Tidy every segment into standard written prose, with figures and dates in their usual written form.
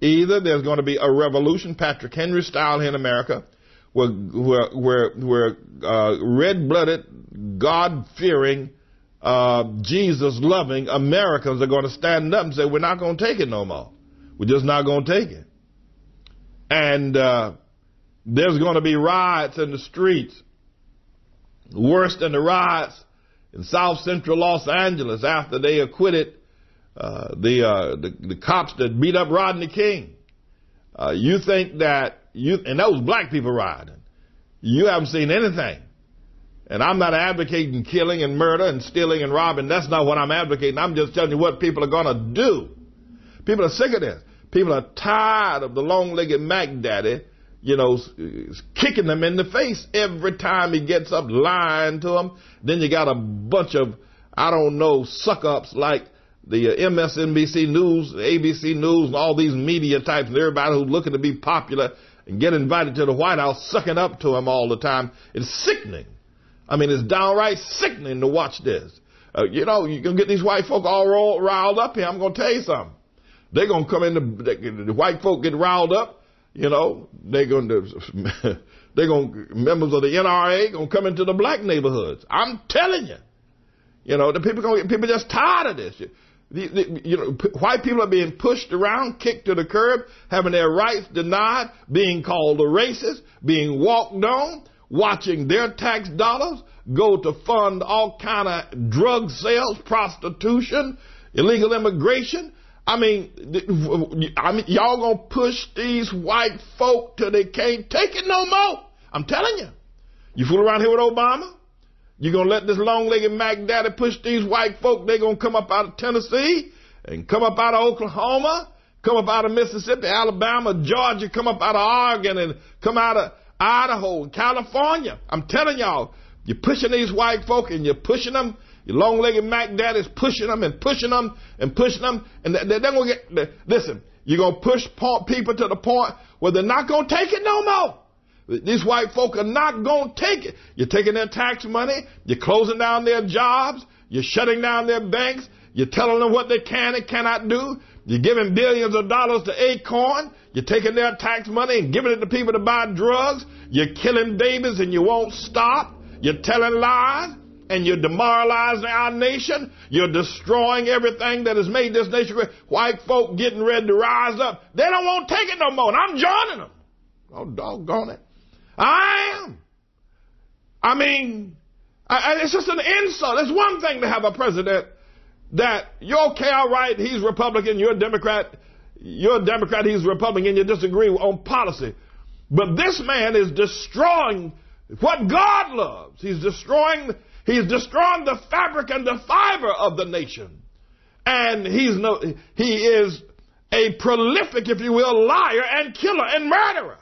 Either there's going to be a revolution, Patrick Henry style here in America, where red-blooded, God-fearing, Jesus-loving Americans are going to stand up and say, we're not going to take it no more. We're just not going to take it. And there's going to be riots in the streets, worse than the riots in South Central Los Angeles after they acquitted the cops that beat up Rodney King. You think that and that was black people rioting. You haven't seen anything. And I'm not advocating killing and murder and stealing and robbing. That's not what I'm advocating. I'm just telling you what people are going to do. People are sick of this. People are tired of the long-legged Mac Daddy, kicking them in the face every time he gets up, lying to them. Then you got a bunch of, suck-ups like the MSNBC News, ABC News, and all these media types, and everybody who's looking to be popular and get invited to the White House, sucking up to him all the time. It's sickening. I mean, it's downright sickening to watch this. You can get these white folk all riled up here. I'm going to tell you something. They're going to come in, the white folk get riled up, members of the NRA going to come into the black neighborhoods. I'm telling you. The people just tired of this. White people are being pushed around, kicked to the curb, having their rights denied, being called a racist, being walked on, watching their tax dollars go to fund all kind of drug sales, prostitution, illegal immigration. I mean, y'all gonna push these white folk till they can't take it no more. I'm telling you. You fool around here with Obama? You're going to let this long-legged Mac Daddy push these white folk. They're going to come up out of Tennessee and come up out of Oklahoma, come up out of Mississippi, Alabama, Georgia, come up out of Oregon and come out of Idaho and California. I'm telling y'all, you're pushing these white folk and you're pushing them. Your long-legged Mac Daddy's pushing them and pushing them and pushing them. And they're going to get, listen, you're going to push people to the point where they're not going to take it no more. These white folk are not going to take it. You're taking their tax money. You're closing down their jobs. You're shutting down their banks. You're telling them what they can and cannot do. You're giving billions of dollars to Acorn. You're taking their tax money and giving it to people to buy drugs. You're killing babies and you won't stop. You're telling lies and you're demoralizing our nation. You're destroying everything that has made this nation great. White folk getting ready to rise up. They don't want to take it no more, and I'm joining them. Oh, doggone it. I am. I mean, it's just an insult. It's one thing to have a president that you're okay, all right, he's Republican, you're a Democrat, he's Republican, you disagree on policy. But this man is destroying what God loves. He's destroying the fabric and the fiber of the nation. And he is a prolific, if you will, liar and killer and murderer.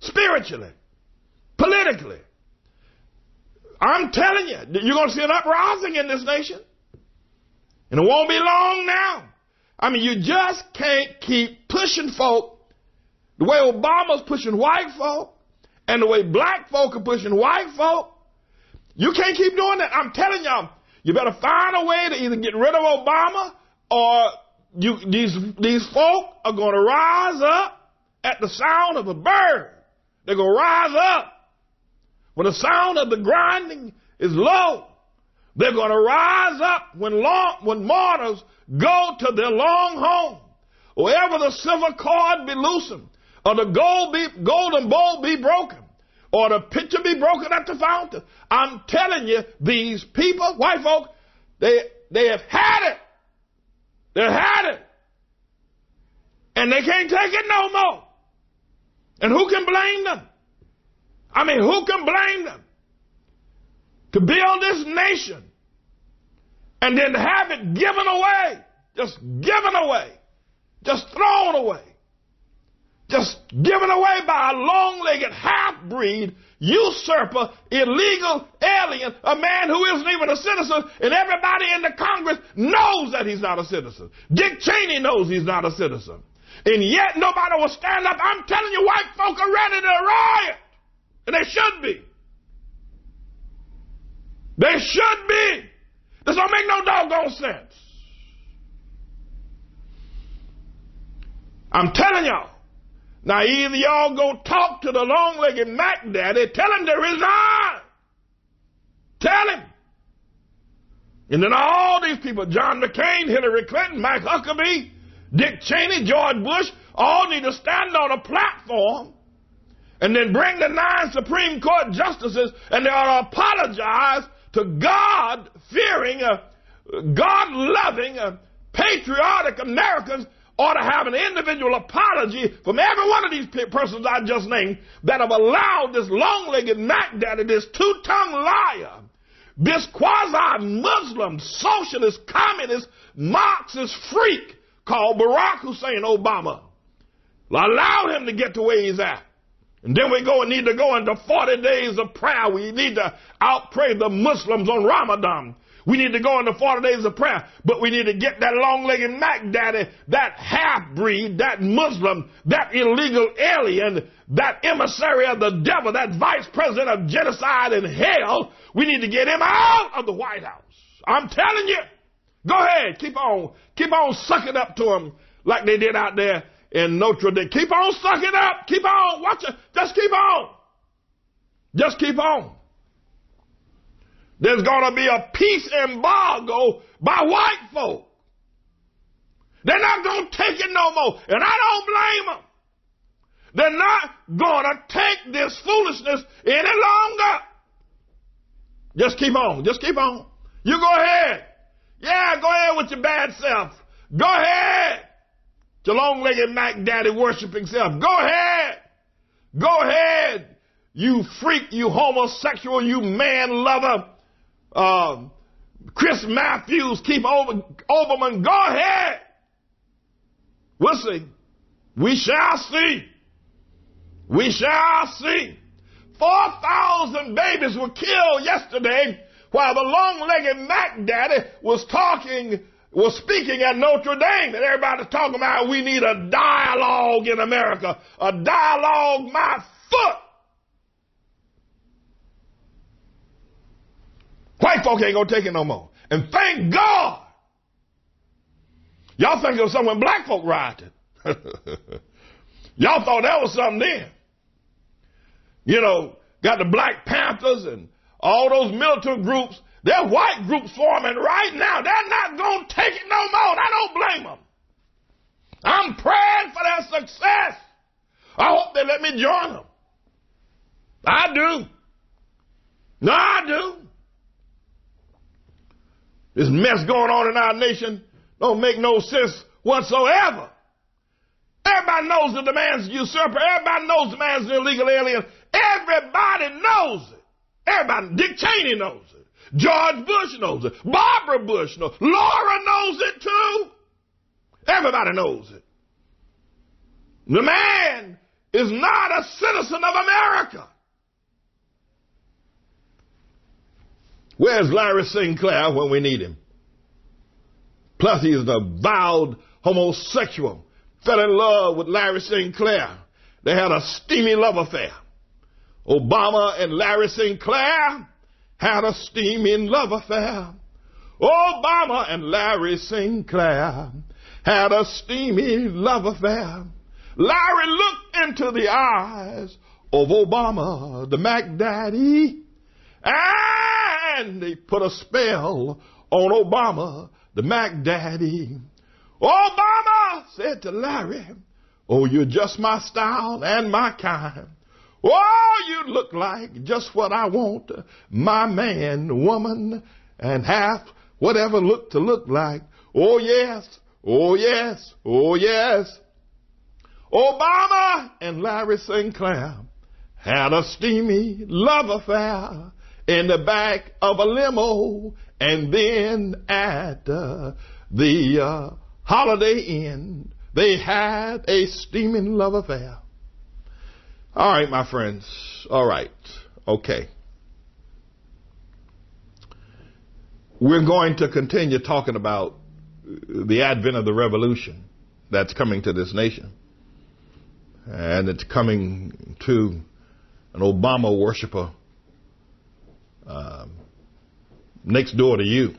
Spiritually, politically. I'm telling you, you're going to see an uprising in this nation. And it won't be long now. I mean, you just can't keep pushing folk the way Obama's pushing white folk and the way black folk are pushing white folk. You can't keep doing that. I'm telling y'all, you better find a way to either get rid of Obama or these folk are going to rise up at the sound of a bird. They're going to rise up. When the sound of the grinding is low, they're going to rise up when mourners go to their long home. Wherever the silver cord be loosened, or the golden bowl be broken, or the pitcher be broken at the fountain. I'm telling you, these people, white folk, they have had it. They've had it. And they can't take it no more. And who can blame them? I mean, who can blame them? To build this nation and then to have it given away, just given away, just thrown away, just given away by a long-legged half-breed, usurper, illegal alien, a man who isn't even a citizen, and everybody in the Congress knows that he's not a citizen. Dick Cheney knows he's not a citizen. And yet nobody will stand up. I'm telling you, white folk are ready to riot. And they should be. They should be. This don't make no doggone sense. I'm telling y'all. Now, either y'all go talk to the long-legged Mac Daddy, tell him to resign. Tell him. And then all these people, John McCain, Hillary Clinton, Mike Huckabee, Dick Cheney, George Bush, all need to stand on a platform and then bring the 9 Supreme Court justices, and they ought to apologize to God-fearing, God-loving, patriotic Americans ought to have an individual apology from every one of these persons I just named that have allowed this long-legged Mac Daddy, this two-tongued liar, this quasi-Muslim, socialist, communist, Marxist freak called Barack Hussein Obama. Allow him to get to where he's at. And then we need to go into 40 days of prayer. We need to outpray the Muslims on Ramadan. We need to go into 40 days of prayer. But we need to get that long-legged Mac Daddy, that half-breed, that Muslim, that illegal alien, that emissary of the devil, that vice president of genocide and hell. We need to get him out of the White House. I'm telling you. Go ahead. Keep on sucking up to him like they did out there in Notre Dame. Keep on sucking up. Keep on. Watch it. Just keep on. Just keep on. There's going to be a peace embargo by white folk. They're not going to take it no more. And I don't blame them. They're not going to take this foolishness any longer. Just keep on. Just keep on. You go ahead. Yeah, go ahead with your bad self. Go ahead. Your long-legged Mac Daddy worshiping self. Go ahead. Go ahead. You freak, you homosexual, you man lover. Chris Matthews, Keith Olbermann, go ahead. We'll see. We shall see. We shall see. 4,000 babies were killed yesterday while the long-legged Mac Daddy was speaking at Notre Dame, and everybody's talking about we need a dialogue in America. A dialogue, my foot. White folk ain't gonna take it no more. And thank God. Y'all think it was something when black folk rioted. Y'all thought that was something then. You know, got the Black Panthers and all those militant groups. There are white groups forming right now. They're not going to take it no more. I don't blame them. I'm praying for their success. I hope they let me join them. I do. No, I do. This mess going on in our nation don't make no sense whatsoever. Everybody knows the man's a usurper. Everybody knows the man's an illegal alien. Everybody knows it. Everybody. Dick Cheney knows it. George Bush knows it. Barbara Bush knows it. Laura knows it too. Everybody knows it. The man is not a citizen of America. Where's Larry Sinclair when we need him? Plus, he is an avowed homosexual. Fell in love with Larry Sinclair. They had a steamy love affair. Obama and Larry Sinclair had a steaming love affair. Obama and Larry Sinclair had a steamy love affair. Larry looked into the eyes of Obama, the Mac Daddy, and they put a spell on Obama, the Mac Daddy. Obama said to Larry, oh, you're just my style and my kind. Oh, you look like just what I want, my man, woman, and half whatever look to look like. Oh, yes, oh, yes, oh, yes. Obama and Larry Sinclair had a steamy love affair in the back of a limo, and then at the Holiday Inn, they had a steaming love affair. All right, my friends. All right. Okay. We're going to continue talking about the advent of the revolution that's coming to this nation. And it's coming to an Obama worshiper next door to you.